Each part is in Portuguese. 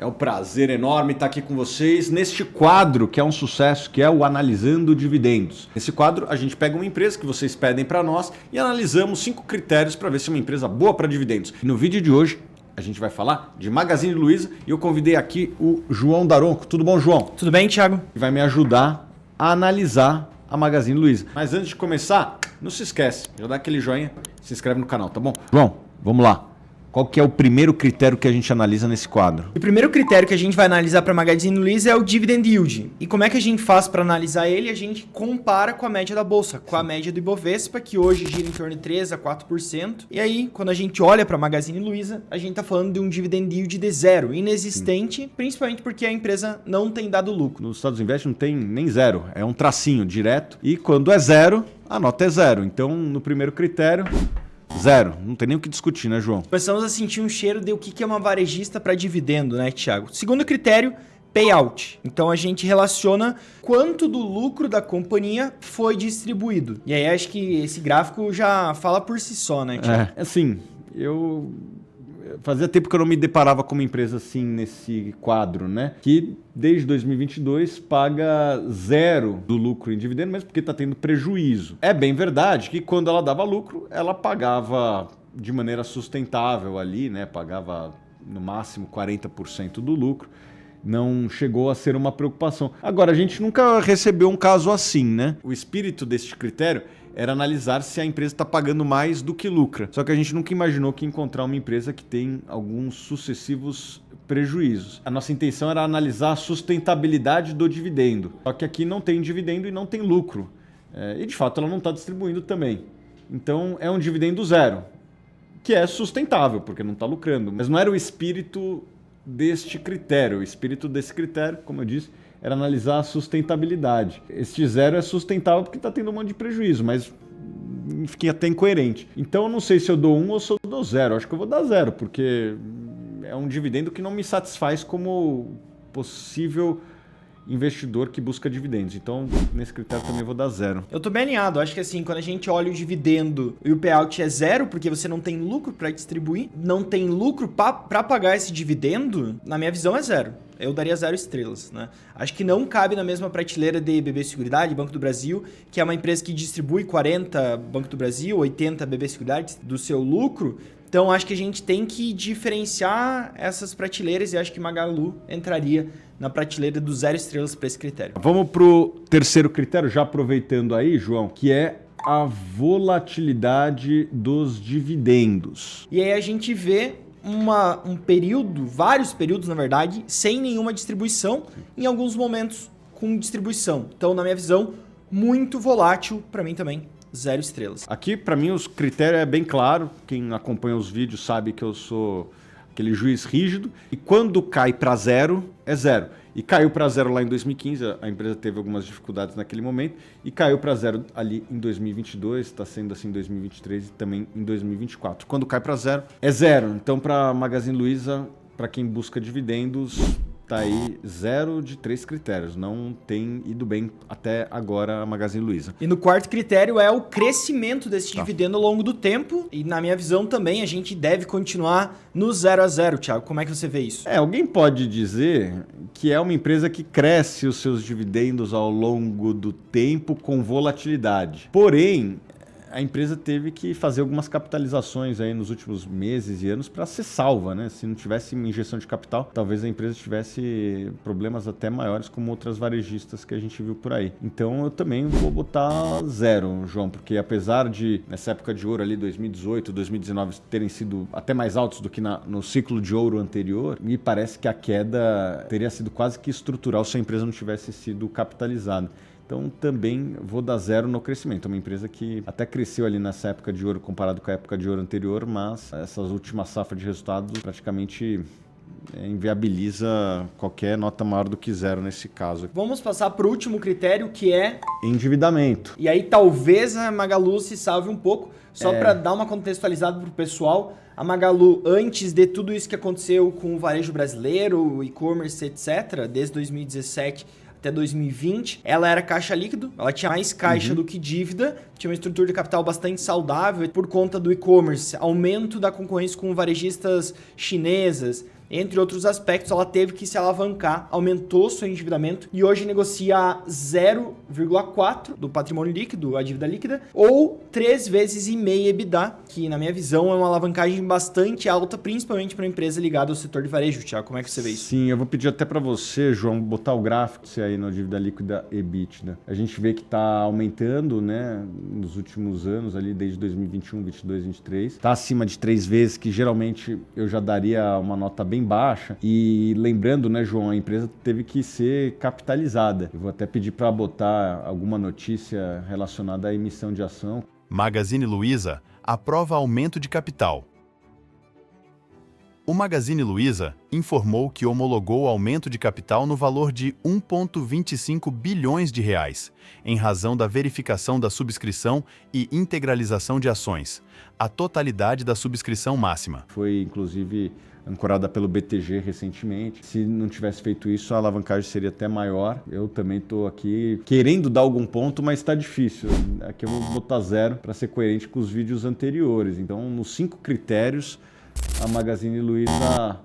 É um prazer enorme estar aqui com vocês neste quadro que é um sucesso, que é o Analisando Dividendos. Nesse quadro a gente pega uma empresa que vocês pedem para nós e analisamos 5 critérios para ver se é uma empresa boa para dividendos. E no vídeo de hoje a gente vai falar de Magazine Luiza e eu convidei aqui o João Daronco. Tudo bom, João? Tudo bem, Thiago? Que vai me ajudar a analisar a Magazine Luiza. Mas antes de começar, não se esquece, já dá aquele joinha, se inscreve no canal, tá bom? João, vamos lá. Qual que é o primeiro critério que a gente analisa nesse quadro? O primeiro critério que a gente vai analisar para a Magazine Luiza é o Dividend Yield. E como é que a gente faz para analisar ele? A gente compara com a média da bolsa, com a média do Ibovespa, que hoje gira em torno de 3 a 4%. E aí, quando a gente olha para a Magazine Luiza, a gente está falando de um Dividend Yield de zero, inexistente, principalmente porque a empresa não tem dado lucro. Nos Estados Unidos não tem nem zero, é um tracinho direto. E quando é zero, a nota é zero. Então, no primeiro critério, zero. Não tem nem o que discutir, né, João? Começamos a sentir um cheiro de o que é uma varejista para dividendo, né, Thiago? Segundo critério, payout. Então a gente relaciona quanto do lucro da companhia foi distribuído. E aí acho que esse gráfico já fala por si só, né, Thiago? Assim, fazia tempo que eu não me deparava com uma empresa assim nesse quadro, né? Que desde 2022 paga zero do lucro em dividendo, mesmo porque está tendo prejuízo. É bem verdade que quando ela dava lucro, ela pagava de maneira sustentável ali, né? Pagava no máximo 40% do lucro. Não chegou a ser uma preocupação. Agora, a gente nunca recebeu um caso assim, né? O espírito deste critério era analisar se a empresa está pagando mais do que lucra. Só que a gente nunca imaginou que encontrar uma empresa que tem alguns sucessivos prejuízos. A nossa intenção era analisar a sustentabilidade do dividendo. Só que aqui não tem dividendo e não tem lucro. E de fato ela não está distribuindo também. Então é um dividendo zero, que é sustentável, porque não está lucrando. Mas não era o espírito deste critério. O espírito desse critério, como eu disse, era analisar a sustentabilidade. Este zero é sustentável porque está tendo um monte de prejuízo, mas fiquei até incoerente. Então eu não sei se eu dou 1 ou se eu dou 0. Acho que eu vou dar 0, porque é um dividendo que não me satisfaz como possível investidor que busca dividendos. Então, nesse critério também vou dar 0. Eu tô bem alinhado. Acho que assim, quando a gente olha o dividendo e o payout é 0, porque você não tem lucro para distribuir, não tem lucro para pagar esse dividendo, na minha visão é 0. Eu daria 0 estrelas, né? Acho que não cabe na mesma prateleira de BB Seguridade, Banco do Brasil, que é uma empresa que distribui 40 Banco do Brasil, 80 BB Seguridade do seu lucro. Então, acho que a gente tem que diferenciar essas prateleiras e acho que Magalu entraria na prateleira do 0 estrelas para esse critério. Vamos para o terceiro critério, já aproveitando aí, João, que é a volatilidade dos dividendos. E aí a gente vê um período, vários períodos na verdade, sem nenhuma distribuição, em alguns momentos com distribuição. Então, na minha visão, muito volátil, para mim também, 0 estrelas. Aqui, para mim, os critérios é bem claro. Quem acompanha os vídeos sabe que eu sou aquele juiz rígido. E quando cai para 0, é 0. E caiu para 0 lá em 2015, a empresa teve algumas dificuldades naquele momento, e caiu para 0 ali em 2022, está sendo assim em 2023 e também em 2024. Quando cai para 0, é 0. Então, para a Magazine Luiza, para quem busca dividendos, tá aí 0 de 3 critérios. Não tem ido bem até agora a Magazine Luiza. E no quarto critério é o crescimento desse dividendo ao longo do tempo. E na minha visão também a gente deve continuar no 0 a 0, Thiago. Como é que você vê isso? Alguém pode dizer que é uma empresa que cresce os seus dividendos ao longo do tempo com volatilidade. Porém, a empresa teve que fazer algumas capitalizações aí nos últimos meses e anos para ser salva, né? Se não tivesse injeção de capital, talvez a empresa tivesse problemas até maiores como outras varejistas que a gente viu por aí. Então eu também vou botar 0, João, porque apesar de nessa época de ouro ali 2018, 2019 terem sido até mais altos do que no ciclo de ouro anterior, me parece que a queda teria sido quase que estrutural se a empresa não tivesse sido capitalizada. Então também vou dar 0 no crescimento. É uma empresa que até cresceu ali nessa época de ouro comparado com a época de ouro anterior, mas essas últimas safras de resultados praticamente inviabiliza qualquer nota maior do que 0 nesse caso. Vamos passar para o último critério, que é endividamento. E aí talvez a Magalu se salve um pouco, só para dar uma contextualizada para o pessoal. A Magalu, antes de tudo isso que aconteceu com o varejo brasileiro, o e-commerce, etc., desde 2017 até 2020, ela era caixa líquido, ela tinha mais caixa do que dívida, tinha uma estrutura de capital bastante saudável por conta do e-commerce, aumento da concorrência com varejistas chinesas, Entre outros aspectos, ela teve que se alavancar, aumentou seu endividamento e hoje negocia 0,4 do patrimônio líquido, a dívida líquida, ou 3 vezes e meia EBITDA, que na minha visão é uma alavancagem bastante alta, principalmente para uma empresa ligada ao setor de varejo. Thiago, como é que você vê isso? Sim, eu vou pedir até para você, João, botar o gráfico aí na dívida líquida EBITDA. A gente vê que está aumentando, né, nos últimos anos, ali desde 2021, 22, 23. Está acima de 3 vezes, que geralmente eu já daria uma nota bem baixa. E lembrando, né, João, a empresa teve que ser capitalizada. Eu vou até pedir para botar alguma notícia relacionada à emissão de ação. Magazine Luiza aprova aumento de capital. O Magazine Luiza informou que homologou o aumento de capital no valor de 1,25 bilhões de reais, em razão da verificação da subscrição e integralização de ações, a totalidade da subscrição máxima. Foi, inclusive, ancorada pelo BTG recentemente. Se não tivesse feito isso, a alavancagem seria até maior. Eu também estou aqui querendo dar algum ponto, mas está difícil. Aqui eu vou botar 0 para ser coerente com os vídeos anteriores. Então, nos 5 critérios, a Magazine Luiza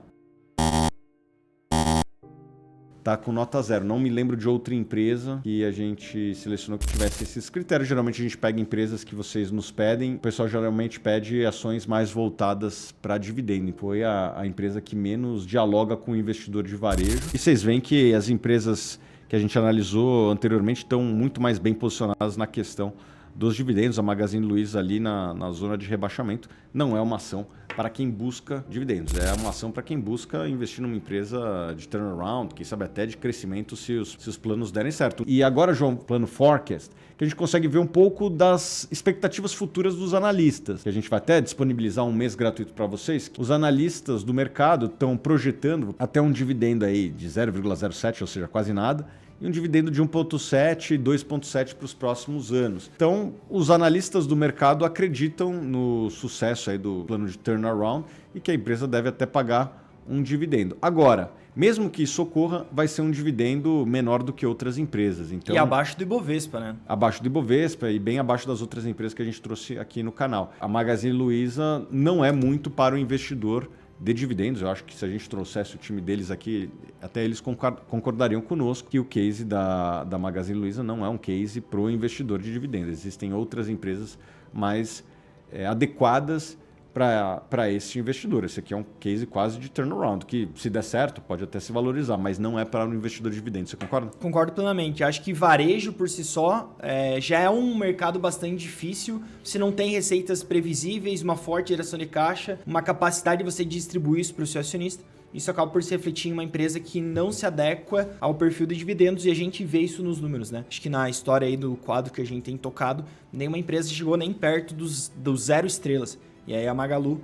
tá com nota 0. Não me lembro de outra empresa que a gente selecionou que tivesse esses critérios. Geralmente a gente pega empresas que vocês nos pedem. O pessoal geralmente pede ações mais voltadas para dividendo. Foi a empresa que menos dialoga com o investidor de varejo. E vocês veem que as empresas que a gente analisou anteriormente estão muito mais bem posicionadas na questão dos dividendos. A Magazine Luiza ali na zona de rebaixamento não é uma ação para quem busca dividendos, é uma ação para quem busca investir numa empresa de turnaround, quem sabe até de crescimento se os planos derem certo. E agora, João, plano forecast, que a gente consegue ver um pouco das expectativas futuras dos analistas, que a gente vai até disponibilizar um mês gratuito para vocês. Os analistas do mercado estão projetando até um dividendo aí de 0,07, ou seja, quase nada, e um dividendo de 1,7 e 2,7 para os próximos anos. Então, os analistas do mercado acreditam no sucesso aí do plano de turnaround e que a empresa deve até pagar um dividendo. Agora, mesmo que isso ocorra, vai ser um dividendo menor do que outras empresas. Então, e abaixo do Ibovespa, né? Abaixo do Ibovespa e bem abaixo das outras empresas que a gente trouxe aqui no canal. A Magazine Luiza não é muito para o investidor de dividendos. Eu acho que se a gente trouxesse o time deles aqui, até eles concordariam conosco que o case da Magazine Luiza não é um case para o investidor de dividendos. Existem outras empresas mais adequadas para esse investidor. Esse aqui é um case quase de turnaround, que se der certo pode até se valorizar, mas não é para um investidor de dividendos. Você concorda? Concordo plenamente. Acho que varejo por si só já é um mercado bastante difícil. Se não tem receitas previsíveis, uma forte geração de caixa, uma capacidade de você distribuir isso para o seu acionista, isso acaba por se refletir em uma empresa que não se adequa ao perfil de dividendos, e a gente vê isso nos números, né? Acho que na história aí do quadro que a gente tem tocado, nenhuma empresa chegou nem perto dos 0 estrelas. E aí a Magalu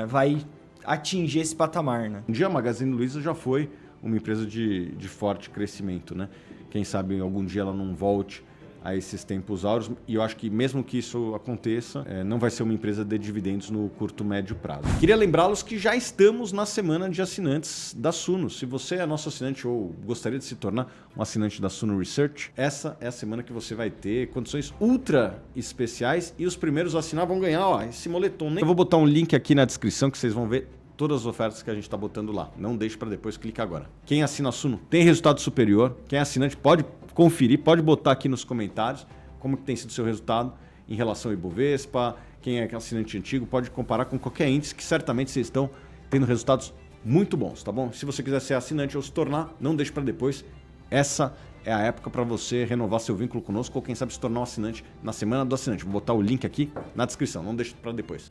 vai atingir esse patamar, né? Um dia a Magazine Luiza já foi uma empresa de forte crescimento, né? Quem sabe algum dia ela não volte a esses tempos áureos. E eu acho que mesmo que isso aconteça, não vai ser uma empresa de dividendos no curto, médio prazo. Queria lembrá-los que já estamos na semana de assinantes da Suno. Se você é nosso assinante ou gostaria de se tornar um assinante da Suno Research, essa é a semana que você vai ter condições ultra especiais e os primeiros a assinar vão ganhar esse moletom. Eu vou botar um link aqui na descrição que vocês vão ver todas as ofertas que a gente está botando lá. Não deixe para depois, clica agora. Quem assina a Suno tem resultado superior. Quem é assinante pode conferir, pode botar aqui nos comentários como que tem sido o seu resultado em relação ao Ibovespa. Quem é assinante antigo pode comparar com qualquer índice que certamente vocês estão tendo resultados muito bons, tá bom? Se você quiser ser assinante ou se tornar, não deixe para depois. Essa é a época para você renovar seu vínculo conosco ou quem sabe se tornar um assinante na semana do assinante. Vou botar o link aqui na descrição, não deixe para depois.